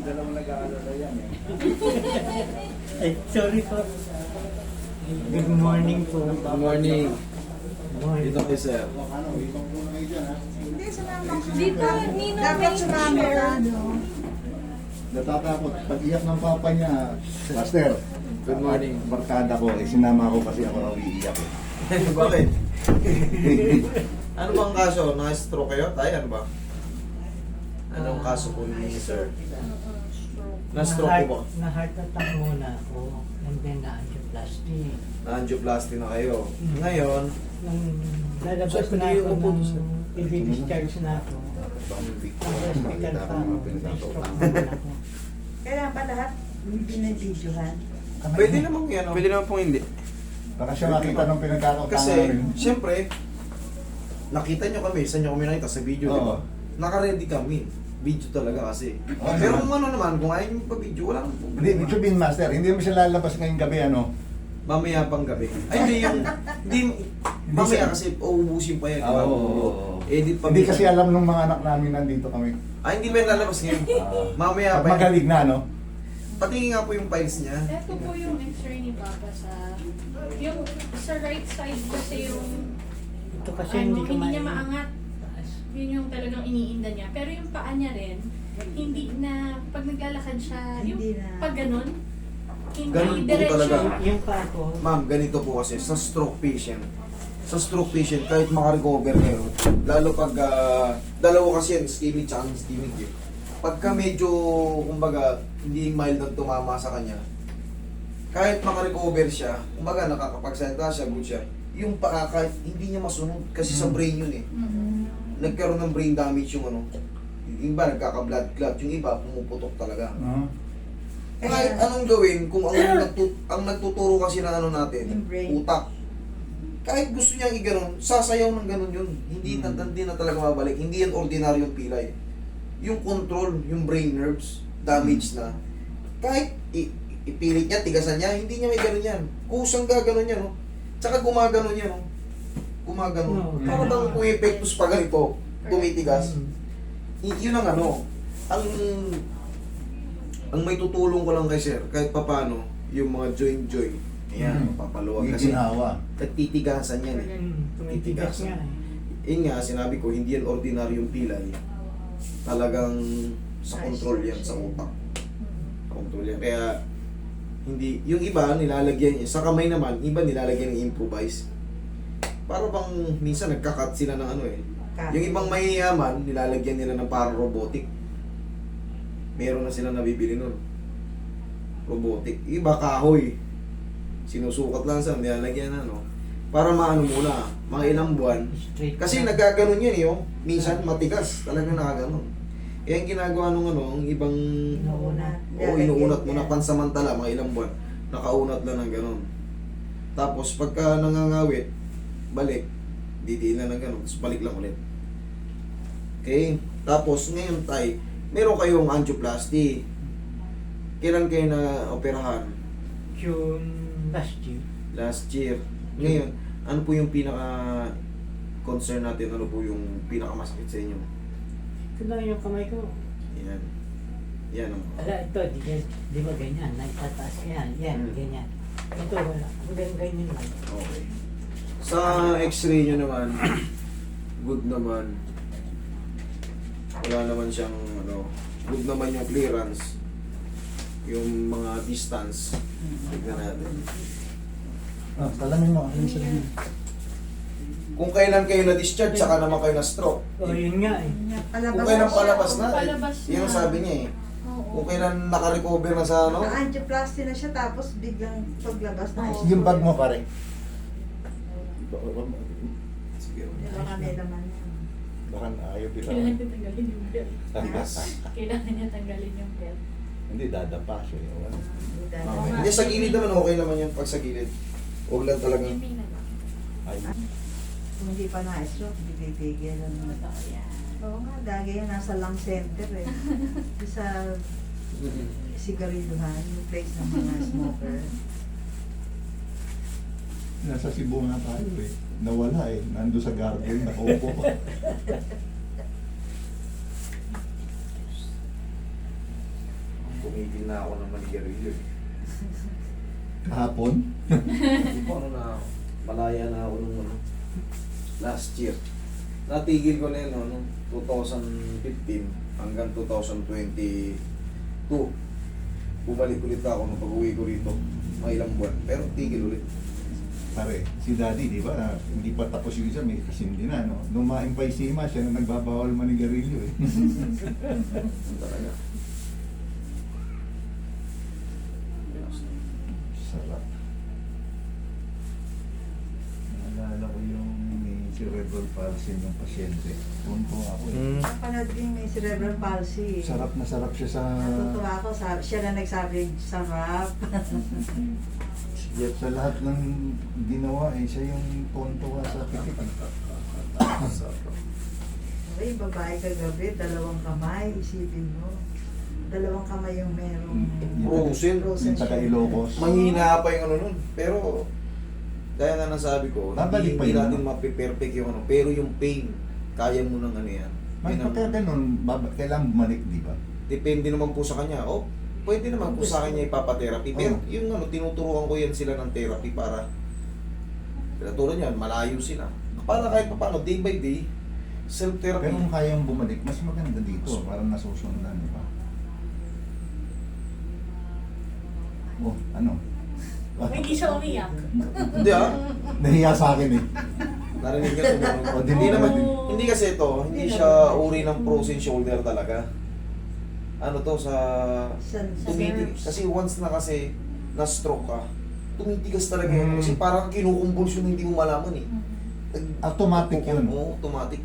dalawang nag-aalala yan eh. Ay, sorry po. Good morning po. Good morning. Morning. Dito kayo, sir. Hindi, sumama ka. Dito, Nino, Dapat may sumama chair. ka, no? Natatakot. Pag-iyak ng papa niya, Master, Good morning. barkada ko, eh, sinama ko kasi ako raw iiyak eh. Bakit? Ano bang kaso? Na-stroke kayo? Tayo, ano ba? Anong kaso po ni sir? Na-stroke po ba? Na-heart attack muna ako. And then na-angioplasty. Na-angioplasty na kayo. Ngayon, Nung lalabas Sir, na hindi ako ako po, ng sir. i-discharge na ako. Ang hospital pa ako. Na-stroke naman ako. Kaya ba lahat hindi na-videohan? pwede namang yan. Pwede naman pong hindi. Baka siya makita ng pinagkakautangan Kasi, rin. siyempre, nakita nyo kami, saan nyo kami nakita sa video, di ba? Oo. Naka-ready kami. Video talaga kasi. Oo. Pero kung ano naman, kung ayaw nyo pa-video, wala nang Hindi, problema. ibig sabihin, Master, hindi mo siya lalabas ngayong gabi, ano? Mamaya pang gabi. Ay, hindi yung... Hindi, mamaya kasi uubusin pa yan. di ba? Oo. Edit pa. Hindi kasi alam ng mga anak namin nandito kami. Ay, hindi ba yung lalabas ngayon? Mamaya Pag pa yan. magaling na, no? Patingin nga po yung files niya. Ito po yung x-ray ni Papa yung sa right side kasi yung Ito kasi ano, hindi ko hindi niya ma- maangat. Yun yung talagang iniinda niya. Pero yung paa niya rin, hindi na, pag naglalakad siya, yung Hindi na. pag ganun, hindi Ganun po diretso. talaga. Yung pa ako, Ma'am, ganito po kasi sa stroke patient. Sa stroke patient, kahit makarecover kayo, lalo pag dalawa kasi yan, ischemic tsaka ischemic eh. Pagka medyo, kumbaga, hindi mild ang tumama sa kanya, kahit makarecover siya, kumbaga nakakapagsalita siya, good siya, yung paa kahit hindi niya masunod kasi sa brain yun eh. Mhm. Nagkaroon ng brain damage yung ano, yung iba nagkaka-blood clot, yung iba pumuputok talaga. No? Kahit anong gawin, kung ang nagtuturo kasi ng ano natin, Yung brain. utak, kahit gusto niyang i-ganon, sasayaw ng ganon yun. Hindi na talaga mabalik. Hindi yan ordinaryong pilay. Yung control, yung brain nerves, damage na. Kahit ipilit niya, tigasan niya, hindi niya may ganon yan. Kusang gaganon niya, no? Tsaka gumaganon niya, no? Gumaganon. No. Para bang kung epektos pa ganito, tumitigas. Yun ang ano, ang may tutulong ko lang kay sir, kahit papano, yung mga joint, ayan, papaluwag kasi Giginhawa. nagtitigasan yan eh. tumitigas nga eh. Yun nga, sinabi ko, hindi yan ordinaryong pilay. Talagang sa control yan, sa utak. Sa control yan. Kaya, hindi, yung iba nilalagyan, sa kamay naman, iba nilalagyan ng improvise. Para bang minsan nagkakat sila ng ano eh. Yung ibang mayayaman, nilalagyan nila ng parang robotic. Meron na sila nabibili nun. Robotic. Iba kahoy. Sinusukat lang sa nilalagyan na, no? Para maano muna, mga ilang buwan. Straight Kasi na. nagkaganon yan eh, oh. Minsan matigas, talagang nakaganon. Kaya ang ginagawa nung ano, ang ibang... Inuunat. Oo, inuunat mo na pansamantala, mga ilang buwan. Nakaunat lang ng ganon. Tapos pagka nangangawit, balik, didiin na ng ganon, tapos balik lang ulit. Okay? Tapos ngayon tay, meron kayong angioplasty. Kailan kayo na operahan? June last year. Last year. Ngayon, ano po yung pinaka concern natin? Ano po yung pinakamasakit sa inyo? Ito lang yung kamay ko. Yan. Yan ang... Ala, ito, di ba ganyan? Naitataas ka yan. Yan, Hmm. ganyan. Ito, wala. Hanggang ganyan lang. Okay. Sa x-ray nyo naman, good naman. Wala naman siyang ano, good naman yung clearance. Yung mga distance. Tignan natin. Ah, salamin mo. Ano sabihin? Kung kailan kayo na-discharge, saka naman kayo na-stroke. O, yun nga eh. Kung kailan palabas na, Palabas na. yun ang sabi niya eh. Oo. Kung kailan naka-recover na sa ano, Na-angioplasty na siya tapos biglang paglabas na. Oo. Yung bag mo, pare. sige. Baka may laman yan. Baka ayaw Kailangan niya tanggalin yung belt. Yes. Kailangan niya tanggalin yung belt. Hindi, dadapa siya. Wala. Okay. Hindi, sa gilid naman, okay naman yan pag sa gilid. Huwag lang talaga. Hindi na lang. Ay, Kung hindi pa na-stroke, hindi bibigyan ng... Totoo yan. Oo nga, dagi yan nasa lung center eh. Sa sigarilyohan, yung place ng mga smoker. nasa Cebu nga tayo eh. Nawala eh. Nando sa garden, nakaupo. Tumigil na ako ng manigarilyo. Kahapon? Hindi ko ano na ako. Malaya na ako nung ano. Last year. Natigil ko na yun, ano, 2015 hanggang 2022. Bumalik ulit ako nung pag-uwi ko rito. May ilang buwan. Pero tigil ulit. Pare, si Daddy, di ba, hindi pa tapos yung isa, may kasindi na, no? Nung ma-impay si Ima, siya na nagbabawal manigarilyo, eh. Ano talaga. Sarap. Naalala ko yung may cerebral palsy ng pasyente. Punto ako, eh. Napanood din may cerebral palsy. Sarap na sarap siya sa... Natutuwa ako, siya na nagsabi, sarap. Sa lahat ng ginawa, eh, siya yung tonto sa pikit, eh. Ay, babae kagabi, 2 kamay, isipin mo. 2 kamay yung merong... Frozen. Yung taga Ilocos. Mahina pa yung ano nun. Pero, kaya nga nasabi ko, Babalik pa hindi yun, natin no? mapiperfect yung ano. Pero yung pain, kaya mo nang ano yan. Mas Yun ang- pagka ganun, kailangan bumalik, di ba? Depende naman po sa kanya. O, pwede naman po sa kanya ipapatherapy. Pero Oo. yung ano, tinuturuan ko yan sila ng therapy para tulad yan, malayo sila. Para kahit pa paano, day by day, self-therapy. Pero kung kayang bumalik, mas maganda dito. Parang nasusundan, di ba? Oh, ano? Hindi siya umiyak. Hindi ah. Nahiya sa akin, eh. Narinig niya tumunog. O, Hindi naman, Oo. hindi kasi ito, hindi siya uri ng frozen shoulder talaga. Ano to sa tumitigas. nerves. Kasi once na kasi na-stroke ka, tumitigas talaga yun. Mm. Kasi parang kinukumbulsyon, hindi mo malaman eh. Automatic yun. Oo, automatic.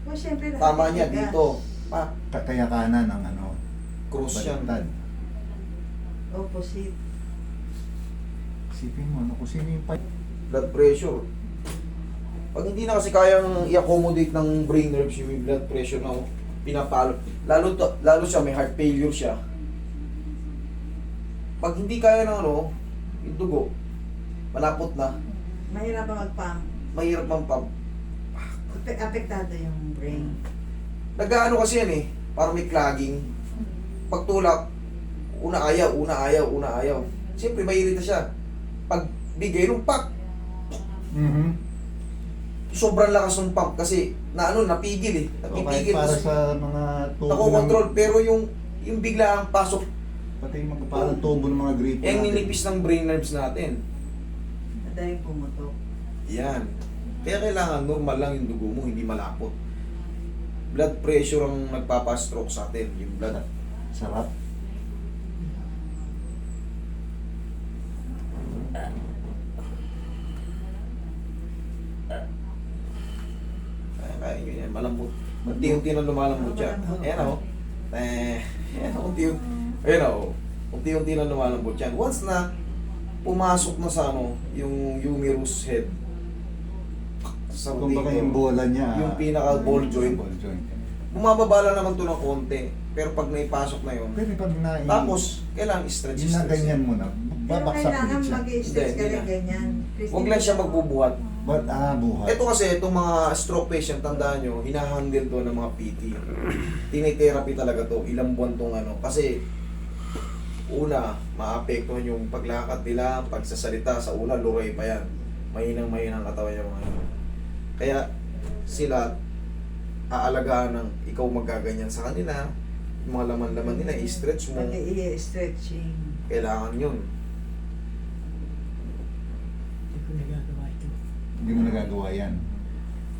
O, syempre, lahat Tama may niya tigas. dito. Pa, Kaya kanan ang ano, cross yan. baliktad. Opposite. Isipin mo, ano, kung sino yung pa... Blood pressure. Pag hindi na kasi kayang i-accommodate ng brain nerves yung blood pressure na pinapalo. Lalo siya, may heart failure siya. Pag hindi kaya ng ano, yung dugo, malapot na, Mahirap ang mag-pump. mahirap mang pump. Apektado yung brain. Nag-ano kasi yan eh, parang may clogging. Pag tulak, una ayaw. Siyempre, mairita siya. Pag bigay nung pak, Mm-hmm. sobrang lakas ng pump kasi napigil eh. O kahit Napipigil. para Tapos sa mga tubo nakokontrol. Pero yung bigla ang pasok, Pati yung mga parang tubo ng mga gripo yung ninipis ng brain nerves natin. Madaling pumutok. Yan. Kaya kailangan normal lang yung dugo mo, hindi malapot. Blood pressure ang nagpapastroke sa atin. Yung blood. Sarap. Kaya yun yan, malambot. Unti-unti na lumalambot yan. Ayan o. Ayan o, unti-unti. Ayan o. Unti-unti na lumalambot yan. Once na pumasok na sa yung humerus head, sa Kung baka rotator, yung bola niya. yung pinaka ball joint, Ball joint. bumababa lang naman to ng konti. Pero pag naipasok na yun, Pero pag na... tapos, kailangan i-stretch. Yung na ganyan mo na, Pero babaksak kailangan ulit siya. mag-i-stretch Hindi, ka hindi rin na. ganyan. Huwag lang siya magbubuhat. But, buhay. Ito kasi, itong mga stroke patient, tandaan nyo, hinahandle to ng mga PT. Tinitherapy talaga to, ilang buwan tong kasi una, maapektuhan yung paglakad nila, pagsasalita, sa una, luray pa yan. Mahinang katawan yung mga yun. Kaya, sila, aalagaan ng ikaw magaganyan sa kanila, yung mga laman-laman nila, i-stretch mo, Pag-i-stretching. kailangan yun. Hindi ko nagagawa ito. Hindi mo nagagawa yan.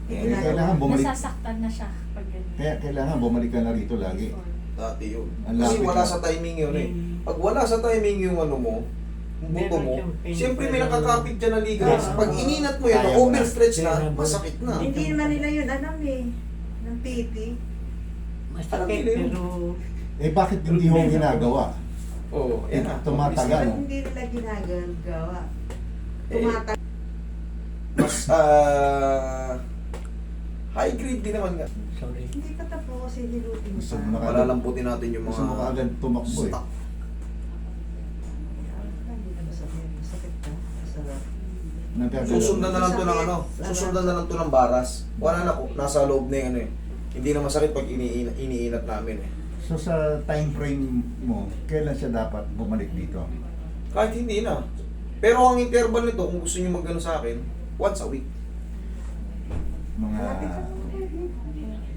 Kaya Kaya kailangan bumalik. Nasasaktan na siya pag ganyan. Kaya kailangan bumalik ka na rito lagi. Dati yun. Ang Kasi lapit wala na. sa timing yun eh. Pag wala sa timing yung mo, yung buto mo, siyempre may nakakapit dyan na ligaments. Pag ininat mo yun, Kaya mo na. overstretch na, masakit na. Hindi naman nila yun, alam eh. Ng PT. Masakit Alam nila yun. pero Eh bakit hindi mo ginagawa? Oo, yan na. Tumatagal. Ba't Ano? hindi nila ginagawa? Eh, Tumatagal. Mas, high grade din naman nga. sorry. Hindi ka tapo kasi hilutin Gusto pa. mo na Palalamputin natin yung mga Gusto mo kaagad tumakbo eh. stock. Hindi na masakit. Masakit ka. Masarap. Nagagalaw. Susundan na lang to ng susundan na lang to ng baras. Wala na ko, nasa loob na yung Hindi na masakit pag iniinat namin eh. So sa time frame mo, kailan siya dapat bumalik dito? Kahit hindi na. Pero ang interval nito, kung gusto niyo mag-ano sa akin, once a week.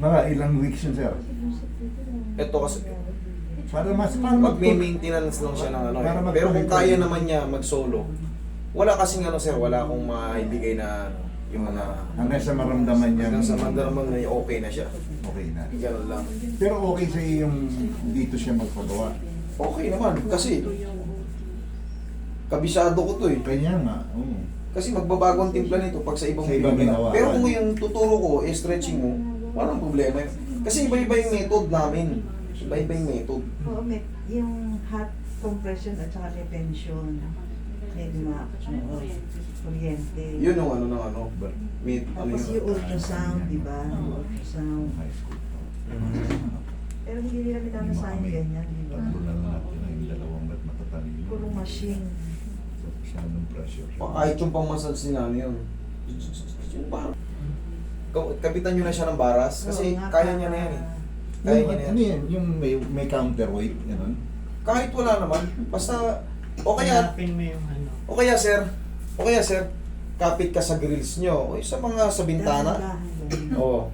Mga ilang weeks yun, sir? Ito kasi, Para mag-maintenance lang siya ng ano. Para Pero kung kaya naman niya mag-solo, wala kasing ano sir, wala akong maibigay na ano, yung mga... hanggang sa maramdaman niya. Hanggang sa mandaramang na okay na siya. Okay na. Ganun lang. Pero okay sa yung dito siya magpagawa. Okay naman, kasi kabisado ko to eh. Kanya nga, oo. Kasi magbabago ang timpla nito pag sa ibang Sa ibang timpla. ginawa. Pero kung yung tuturo ko, stretching mo, walang problema yun. Kasi iba-iba yung method namin. Iba-iba yung method. Oo, may, yung hot compression at saka retention. May mga kuryente. Yun yung ano ng ano. Tapos yung ultrasound, di ba? Yung ultrasound. High school pa. Pero hindi nila minamasahin ganyan, di ba? Tatlo na lang natin yung dalawang ba't matatalino. Puro machine. Masyadong pressure. Kahit yung pang-massage nila ano yun. Yung bar. Kapitan nyo na siya ng baras. Kasi Oo nga, kaya niya na yan eh. Kaya Yung, niya na yan. ano yan? Yung may counterweight, gano'n? Kahit wala naman. Basta, o kaya, Hanapin mo yung ano. o kaya sir, kapit ka sa grills nyo. O sa mga sa bintana. Dahan-dahan. Oo.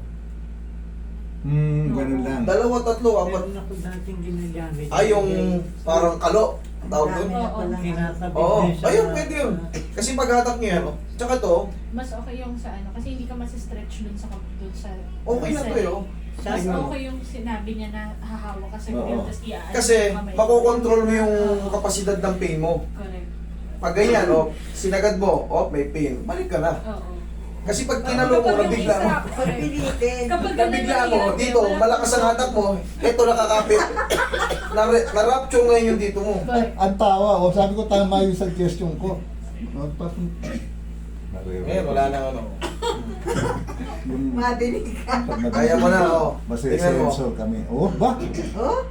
Ganun lang. Dalawa, tatlo, apat. Meron ako dating ginagamit. Ay, yung parang kalo. Ang tawag doon. Dami na palang- Kinatabi Oo. niya siya Ayun, na- pwede yun. Kasi paghatak nyo yan. oh. Tsaka to, Mas okay yung sa ano, kasi hindi ka masistretch dun sa okay na to eh. oh. Mas Tingnan mo. okay yung sinabi niya na hahawa ka sa Oo. grill, tapos iaan Kasi yung kamay. makokontrol mo yung Oo. kapasidad ng pain mo. Correct. Pag ganyan, sinagad mo, may pain, balik ka na. Oo. Kasi pag kinalo mo, Kapag yung nabigla mo. isa, correct. Pilitin. Kapag Nabigla mo, nangyayari, dito, wala- malakas ang hatak mo, eto nakakapit. Na-rupture ngayon yung dito mo. Ay, ang tawa, sabi ko tama yung suggestion ko. Ngayon, wala na ano. Madinig ka. Kaya mo na, Basta Tingnan mo. sensor kami. Oh, ba? Oh?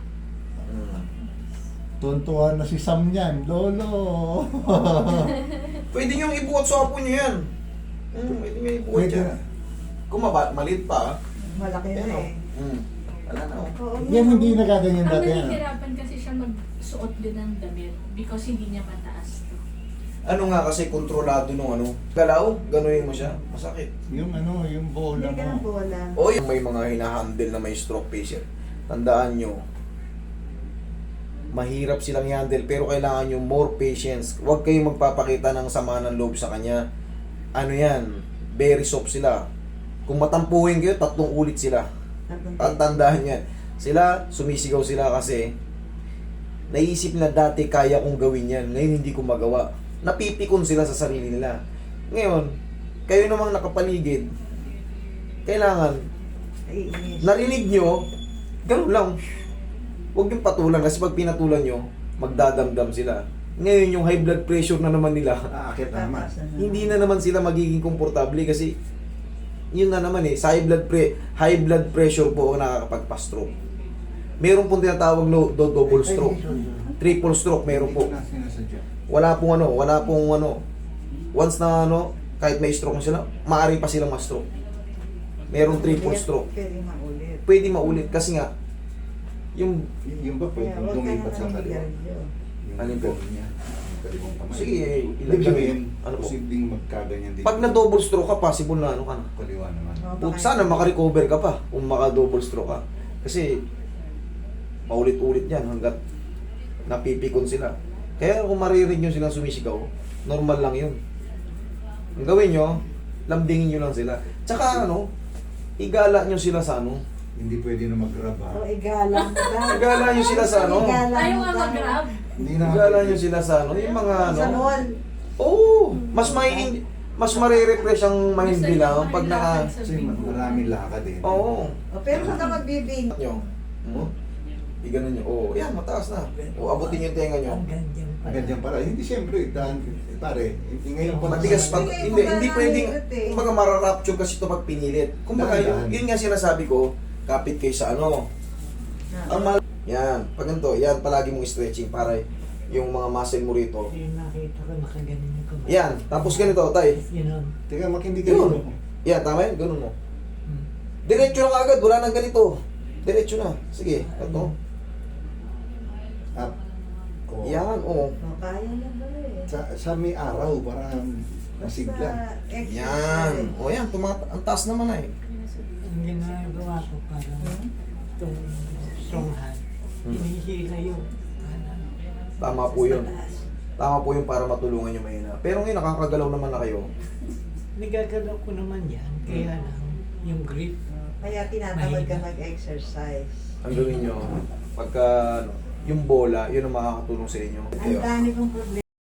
Tuntuhan na si Sam niyan, lolo. Pwede nyo ibuhat sa apo nyo yan. Pwede nyo ibuhat Pwede yan. na. Kung maliit pa, Malaki na yan o. eh. Wala na o. Oo, Yan hindi nagaganyan Ang dati. ano? nahihirapan kasi siya magsuot din ng damit because hindi niya mataas to. Ano nga kasi kontrolado nung ano. Galaw, ganunin mo siya. Masakit. Yung ano, yung bola Hindi ka ng mo. bola. O yung may mga hinahandle na may stroke patient. Tandaan nyo, mahirap silang i-handle pero kailangan nyo more patience. Huwag kayong magpapakita ng sama ng loob sa kanya. Ano yan, very soft sila. Kung matampuhin kayo, 3 ulit sila. Tatandaan yan. Sila, sumisigaw sila kasi naisip nila dati kaya kong gawin yan. Ngayon hindi ko magawa. Napipikon sila sa sarili nila. Ngayon, kayo namang nakapaligid, kailangan Naiinis. narinig nyo, ganun lang. Huwag yung patulan kasi pag pinatulan nyo, magdadamdam sila. Ngayon yung high blood pressure na naman nila, Aakit na naman. hindi na naman sila magiging komportable kasi yun na naman sa high blood pressure po ang nakakapagpa-stroke. Meron pong tinatawag no double stroke. Triple stroke meron po. Wala pong once na kahit may stroke na sila, maaari pa silang ma-stroke. Merong triple stroke. Pwede maulit. Pwede maulit kasi nga yung Yung ba pwede Kaya huwag ka lumipat sa na kaliwa? naninigarilyo. Yung Alin po? galing niya, yung kaliwang kamay. sige, Ibig sabihin, ano po? posibleng magkaganyan din. Pag na double stroke ka, possible na ano ka na. Kaliwa naman. Oo, But baka- sana makarecover ka pa kung maka-double stroke ka. Kasi paulit-ulit yan hanggat napipikon sila. Kaya kung maririnig nyo silang sumisigaw, normal lang yun. Ang gawin nyo, lambingin nyo lang sila. Tsaka igala nyo sila sa Hindi pwede na mag-grab ha. O, igalang mo ba? Igala nyo sila sa Igalang Ayaw mo nga ba? mag-grab. Hindi na. Igala nyo sila sa yung mga Sa mall. Oo, mas marire-refresh ang mind Gusto nila niya pag naka... mailakad sa Kasi bigo. maraming lakad eh. Oo. O, pero huwag ka magbibing. Nyo. Iganon nyo. Oo, yan, mataas na. O, abutin yung tenga nyo. Ang ganyan pa. Ganyan pala. Hindi siyempre, dahil pare, ngayon pa Matigas pag Hindi, hindi kumbaga hindi pwedeng nahirap eh. kumbaga mararapture kasi ito pag pinilit. Kumbaga Dahan-dahan. yun nga sinasabi ko, kapit kayo sa Ang yan, pag ganito, yan palagi mong stretching para yung mga muscle mo rito. Kasi nakita ko nakaganyan yung kamay. Yan, tapos ganito, tay. Yun. Teka, makindi ka Yun. dito. Yan, tama yun, ganun mo. Diretso lang agad, wala nang ganito. Diretso na. Sige, ito. oo. No, kaya na ba eh. Sa may araw, parang masigla. exercise. Yan. O yan, ang taas naman na eh. Ang ginagawa ko parang itong strong hand. Hinihila yung kanan. Tama po yun. Tama po yun para matulungan yung mahina. Pero ngayon, nakakagalaw naman na kayo. Nagagalaw ko naman yan, kaya lang yung grip. Kaya tinatamad ka mag-exercise. Ang gawin nyo, pagka yung bola, yun ang makakatulong sa inyo. Ang dami kong problema.